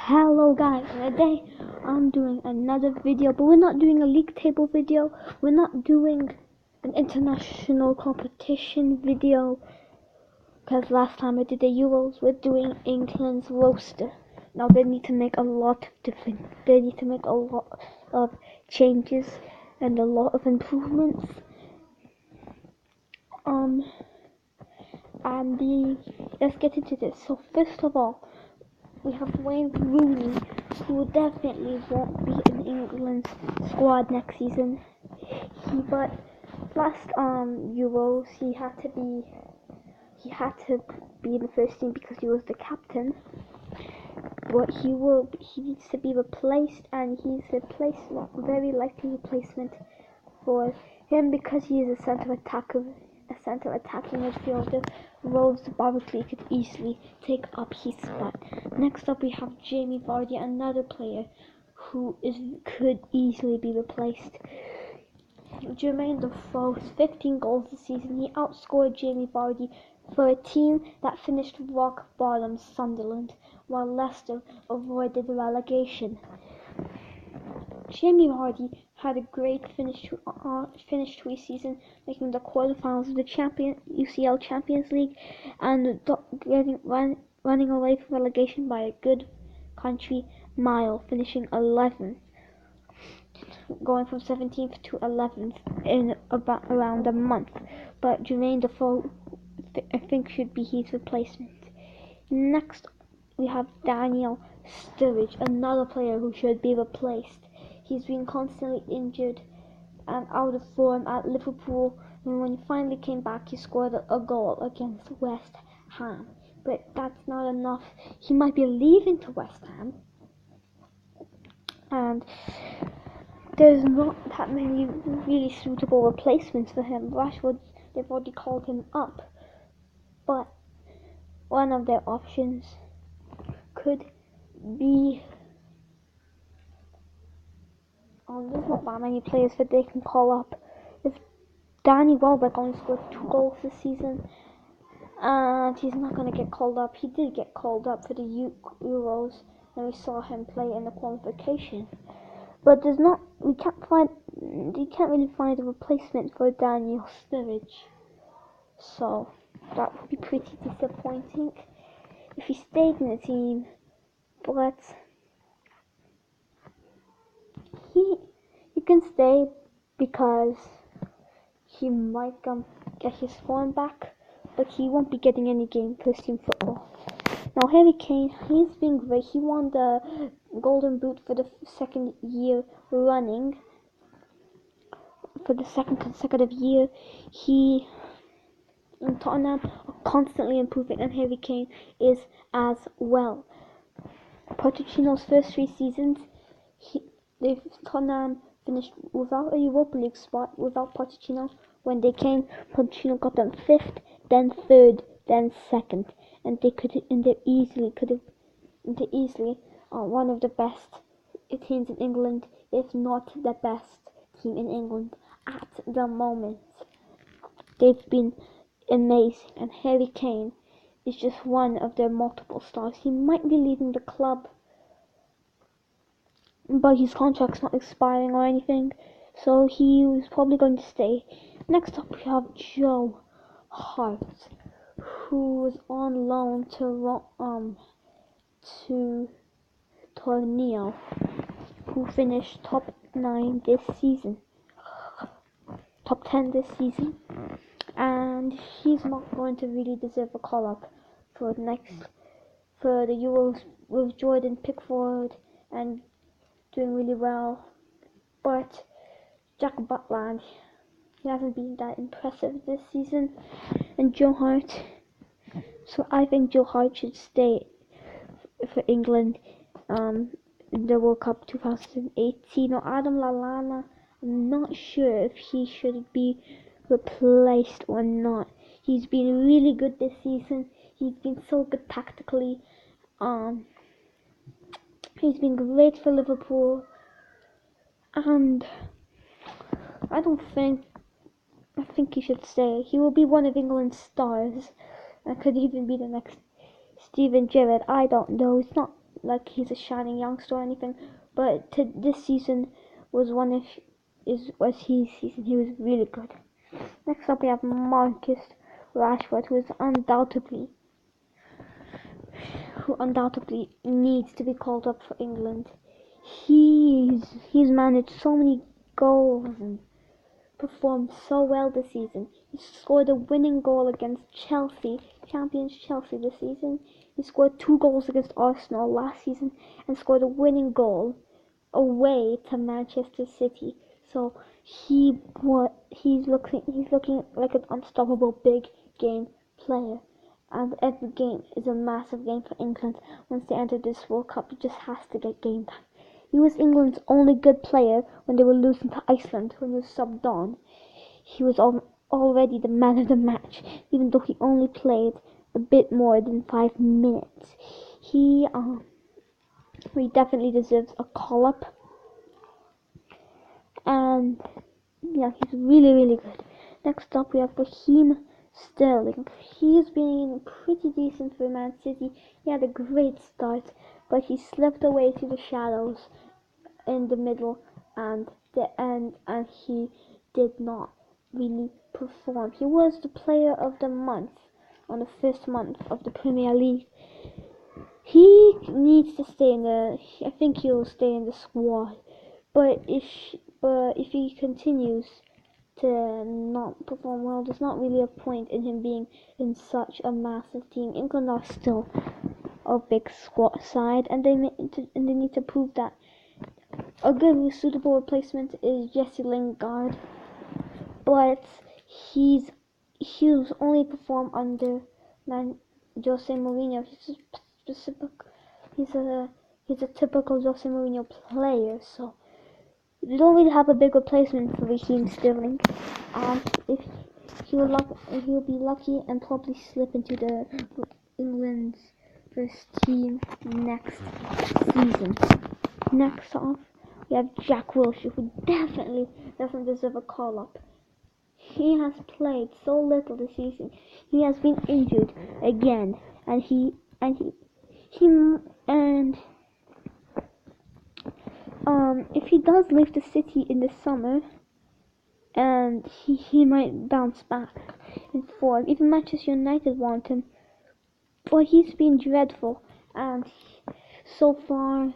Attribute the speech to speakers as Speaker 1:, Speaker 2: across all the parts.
Speaker 1: Hello guys, today I'm doing another video, but we're not doing a league table video, we're not doing an international competition video, because last time I did the Euros, we're doing England's roster. Now they need to make a lot of changes and a lot of improvements. Let's get into this. So first of all, we have Wayne Rooney, who definitely won't be in England's squad next season. But last Euros he had to be in the first team because he was the captain. But he needs to be replaced, and he's very likely replacement for him because he is a centre attacking midfielder. Rose Barkley could easily take up his spot. Next up we have Jamie Vardy, another player who could easily be replaced. Jermaine Defoe's 15 goals this season. He outscored Jamie Vardy for a team that finished rock bottom, Sunderland, while Leicester avoided relegation. Jamie Vardy had a great finish to his season, making the quarterfinals of the UCL Champions League and running away from relegation by a good country mile, finishing 11th, going from 17th to 11th in around a month. But Jermaine Defoe, I think, should be his replacement. Next, we have Daniel Sturridge, another player who should be replaced. He's been constantly injured and out of form at Liverpool, and when he finally came back, he scored a goal against West Ham. But that's not enough. He might be leaving to West Ham, and there's not that many really suitable replacements for him. Rashford, they've already called him up, but one of their options could be... there's not that many players that they can call up. If Danny Welbeck only scored 2 goals this season, and he's not going to get called up. He did get called up for the Euros, and we saw him play in the qualification. But you can't really find a replacement for Daniel Sturridge. So that would be pretty disappointing if he stayed in the team. But he can stay because he might get his form back, but he won't be getting any game first team football. Now Harry Kane, he's been great. He won the Golden Boot for the second year running. For the second consecutive year, he and Tottenham are constantly improving, and Harry Kane is as well. Pochettino's first 3 seasons, Tottenham finished without a Europa League spot without Pochettino. When they came, Pochettino got them 5th, then 3rd, then 2nd, and they're easily one of the best teams in England, if not the best team in England at the moment. They've been amazing, and Harry Kane is just one of their multiple stars. He might be leaving the club, but his contract's not expiring or anything, so he was probably going to stay. Next up we have Joe Hart, who was on loan to Torneo, who finished top 10 this season, and he's not going to really deserve a call up for the Euros with Jordan Pickford and doing really well. But Jack Butland, he hasn't been that impressive this season, and Joe Hart. So I think Joe Hart should stay for England in the World Cup 2018. Now Adam Lallana, I'm not sure if he should be replaced or not. He's been really good this season. He's been so good tactically. He's been great for Liverpool, and I think he should stay. He will be one of England's stars, and could even be the next Steven Gerrard. I don't know. It's not like he's a shining youngster or anything, but this season was was his season. He was really good. Next up we have Marcus Rashford, who undoubtedly needs to be called up for England. He's managed so many goals and performed so well this season. He scored a winning goal against Chelsea, champions Chelsea this season. He scored 2 goals against Arsenal last season and scored a winning goal away to Manchester City. So he's looking like an unstoppable big game player. And every game is a massive game for England. Once they enter this World Cup, it just has to get game time. He was England's only good player when they were losing to Iceland when he was subbed on. He was already the man of the match, even though he only played a bit more than 5 minutes. He definitely deserves a call-up. And yeah, he's really, really good. Next up, we have Raheem Sterling. He's been pretty decent for Man City. He had a great start, but he slipped away to the shadows in the middle and the end, and he did not really perform. He was the player of the month on the first month of the Premier League. He needs to stay I think he'll stay in the squad, but if he continues to not perform well, there's not really a point in him being in such a massive team. England are still a big squad side, and they need to prove that. A good suitable replacement is Jesse Lingard, but he's only performed under Jose Mourinho. He's a typical Jose Mourinho player, so you don't really have a big replacement for Raheem Sterling. If he'll be lucky and probably slip into the England's first team next season. Next off, we have Jack Wilshere, who definitely doesn't deserve a call-up. He has played so little this season. He has been injured again, and if he does leave the city in the summer, and he might bounce back in form. Even Manchester United want him, but he's been dreadful, and so far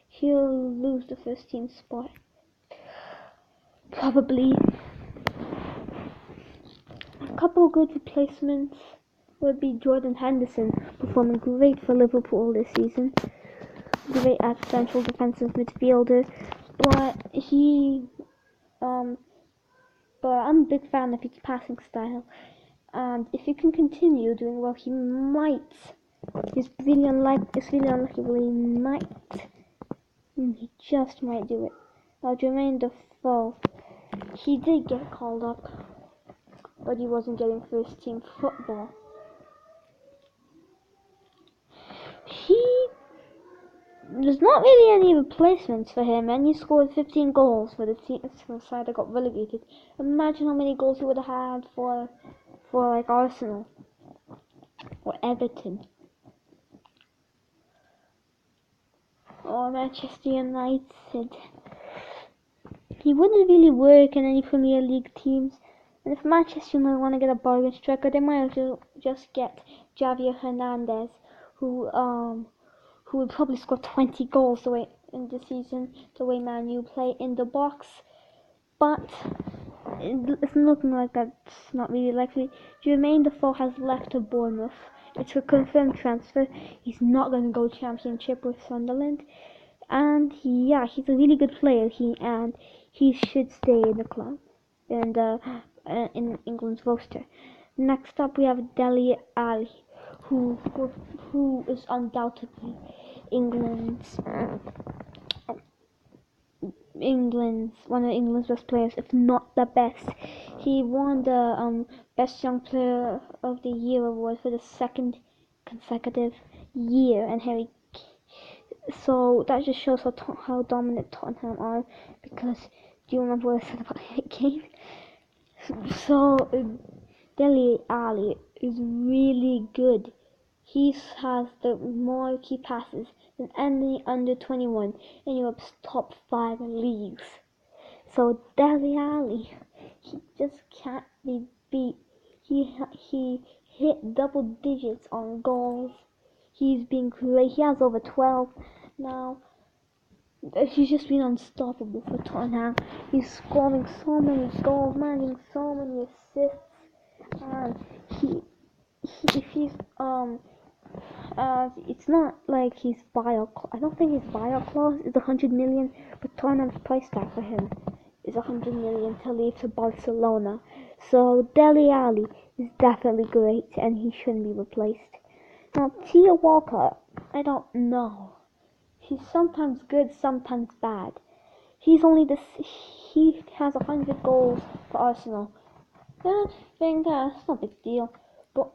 Speaker 1: he'll lose the first team spot. Probably. A couple good replacements would be Jordan Henderson, performing great for Liverpool this season. Great at central defensive midfielder, but I'm a big fan of his passing style, and if he can continue doing well, he just might do it. Now, Jermaine Defoe, he did get called up, but he wasn't getting first team football. There's not really any replacements for him, and he scored 15 goals for the side that got relegated. Imagine how many goals he would have had for like Arsenal or Everton or Manchester United. He wouldn't really work in any Premier League teams. And if Manchester United want to get a bargain striker, they might as well just get Javier Hernandez, who would probably score 20 goals in the season, the way Man U play in the box. But it's looking like that's not really likely. Jermaine Defoe has left to Bournemouth. It's a confirmed transfer. He's not going to go Championship with Sunderland. And yeah, he's a really good player. He should stay in the club and in England's roster. Next up, we have Dele Alli, who is undoubtedly England's one of England's best players, if not the best. He won the Best Young Player of the Year award for the second consecutive year, and so that just shows how dominant Tottenham are. Because do you remember what I said about Harry Kane? So Dele Alli is really good. He has the more key passes than any under 21 in Europe's top 5 leagues. So Dele Alli, he just can't be beat. He hit double digits on goals. He's been great. He has over 12 now. He's just been unstoppable for Tottenham. He's scoring so many goals, managing so many assists, and if he's it's not like his buyout. I don't think his buyout clause is 100 million, but Tottenham's price tag for him is 100 million to leave to Barcelona. So Dele Alli is definitely great, and he shouldn't be replaced. Now Theo Walcott, I don't know. He's sometimes good, sometimes bad. He has 100 goals for Arsenal. I think that's not a big deal. But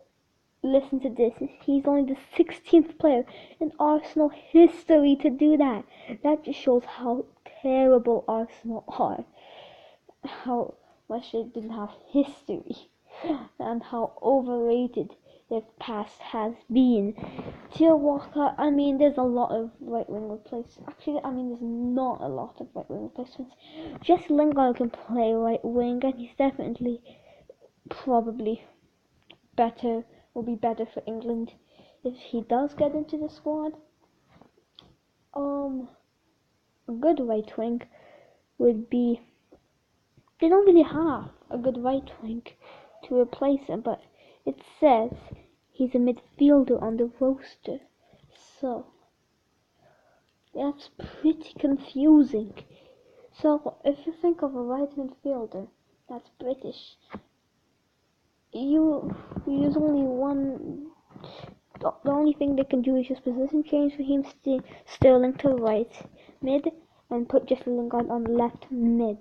Speaker 1: listen to this. He's only the 16th player in Arsenal history to do that. That just shows how terrible Arsenal are. How much they didn't have history. And how overrated their past has been. Theo Walker, there's a lot of right-wing replacements. Actually, there's not a lot of right-wing replacements. Jesse Lingard can play right-wing, and he's definitely, probably, will be better for England if he does get into the squad. A good right-wing would be, they don't really have a good right-wing to replace him, but it says he's a midfielder on the roster, so that's pretty confusing. So if you think of a right midfielder that's British, you use only one. The only thing they can do is just position change for him, Sterling to right mid, and put Jesse Lingard on left mid.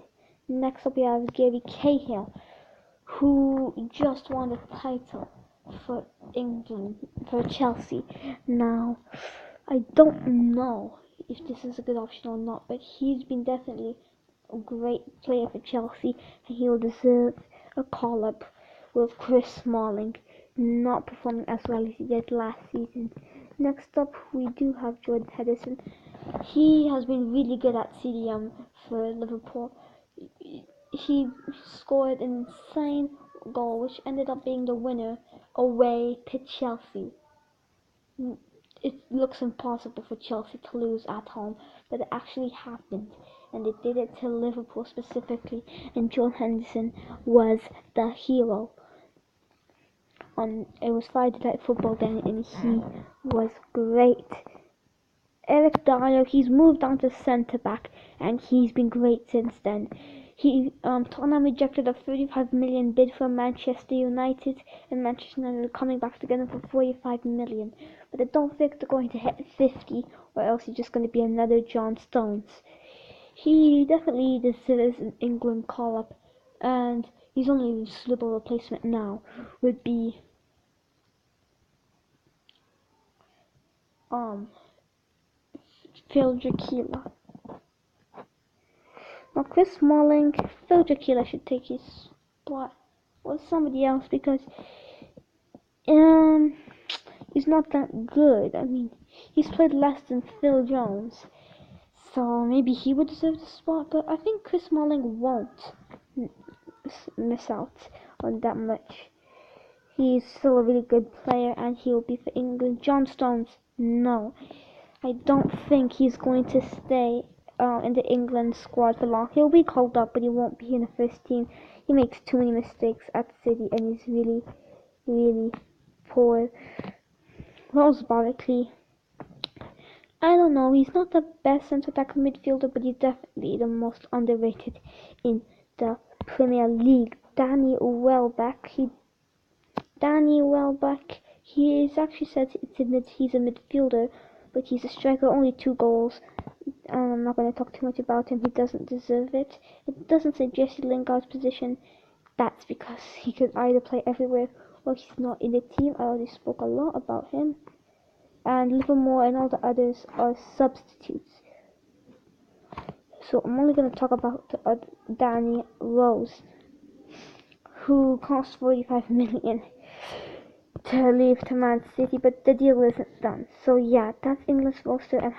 Speaker 1: Next up we have Gary Cahill, who just won the title for England, for Chelsea. Now, I don't know if this is a good option or not, but he's been definitely a great player for Chelsea, and he will deserve a call-up with Chris Smalling not performing as well as he did last season. Next up, we do have Jordan Henderson. He has been really good at CDM for Liverpool. He scored an insane goal, which ended up being the winner away to Chelsea. It looks impossible for Chelsea to lose at home, but it actually happened, and they did it to Liverpool specifically, and Jordan Henderson was the hero. It was Friday Night Football then, and he was great. Eric Dyer, he's moved on to centre back, and he's been great since then. Tottenham rejected a 35 million bid from Manchester United, and Manchester United are coming back together for 45 million. But I don't think they're going to hit 50, or else he's just going to be another John Stones. He definitely deserves an England call-up, and his only suitable replacement now would be Phil Joukila. Now Chris Smalling, Phil Joukila should take his spot with somebody else because he's not that good. He's played less than Phil Jones, so maybe he would deserve the spot. But I think Chris Smalling won't miss out on that much. He's still a really good player, and he will be for England. John Stones, no. I don't think he's going to stay in the England squad for long. He'll be called up, but he won't be in the first team. He makes too many mistakes at City, and he's really, really poor. Ross Barkley, I don't know. He's not the best centre-back midfielder, but he's definitely the most underrated in the Premier League. Danny Welbeck, he is actually said he's a midfielder, but he's a striker, only 2 goals. I'm not going to talk too much about him. He doesn't deserve it. It doesn't say Jesse Lingard's position. That's because he could either play everywhere or he's not in the team. I already spoke a lot about him. And Livermore and all the others are substitutes. So I'm only going to talk about Danny Rose, who cost 45 million. to leave to Man City, but the deal isn't done. So yeah, that's England's roster and